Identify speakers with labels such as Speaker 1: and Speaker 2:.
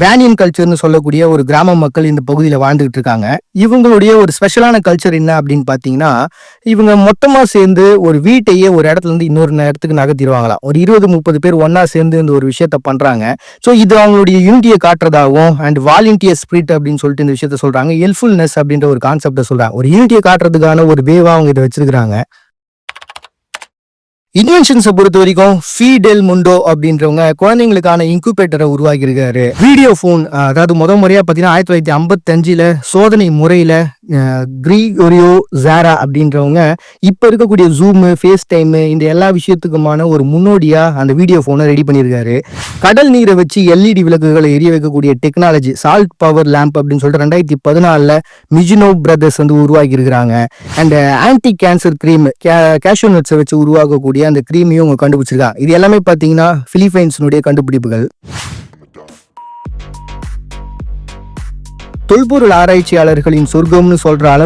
Speaker 1: Banyan கல்ச்சர்னு சொல்லக்கூடிய ஒரு கிராம மக்கள் இந்த பகுதியில் வாழ்ந்துகிட்டு இருக்காங்க. இவங்களுடைய ஒரு ஸ்பெஷலான கல்ச்சர் என்ன அப்படின்னு பார்த்தீங்கன்னா, இவங்க மொத்தமா சேர்ந்து ஒரு வீட்டையே ஒரு இடத்துல இருந்து இன்னொரு இடத்துக்கு நகர்த்திடுவாங்களாம். ஒரு 20-30 பேர் ஒன்னா சேர்ந்து இந்த ஒரு விஷயத்த பண்றாங்க. ஸோ இது அவங்களுடைய யூனிட்டியை காட்டுறதாகவும் அண்ட் வாலண்டியர் ஸ்பிரிட் அப்படின்னு சொல்லிட்டு இந்த விஷயத்த சொல்றாங்க. ஹெல்ப்ஃபுல்னஸ் அப்படின்ற ஒரு கான்செப்டை சொல்றாங்க. ஒரு யூனிட்டியை காட்டுறதுக்கான ஒரு வேவா அவங்க இதை வச்சிருக்காங்க. இன்வென்ஷன்ஸை பொறுத்த வரைக்கும் ஃபீடெல் முண்டோ அப்படின்றவங்க குழந்தைங்களுக்கான இன்குபேட்டரை உருவாக்கி இருக்காரு. வீடியோ ஃபோன், அதாவது முறையா பார்த்தீங்கன்னா 1955 சோதனை முறையில கிரிகோரியோ ஜாரா அப்படின்றவங்க இப்ப இருக்கக்கூடிய ஜூமு, ஃபேஸ் டைமு இந்த எல்லா விஷயத்துக்குமான ஒரு முன்னோடியா அந்த வீடியோ போனை ரெடி பண்ணியிருக்காரு. கடல் நீரை வச்சு எல்இடி விளக்குகளை எரிய வைக்கக்கூடிய டெக்னாலஜி சால்ட் பவர் லேம்ப் அப்படின்னு சொல்லிட்டு 2014 மிஜினோ பிரதர்ஸ் வந்து உருவாக்கி இருக்கிறாங்க. And anti cancer cream, cashew நட்ஸை வச்சு உருவாக்கக்கூடிய அந்த கிரீமையும் அவங்க கண்டுபிடிச்சிருக்காங்க. இது எல்லாமே பார்த்தீங்கன்னா பிலிப்பைன்ஸினுடைய கண்டுபிடிப்புகள். தொல்பொருள் ஆராய்ச்சியாளர்களின் சொர்க்கம்னு சொல்ற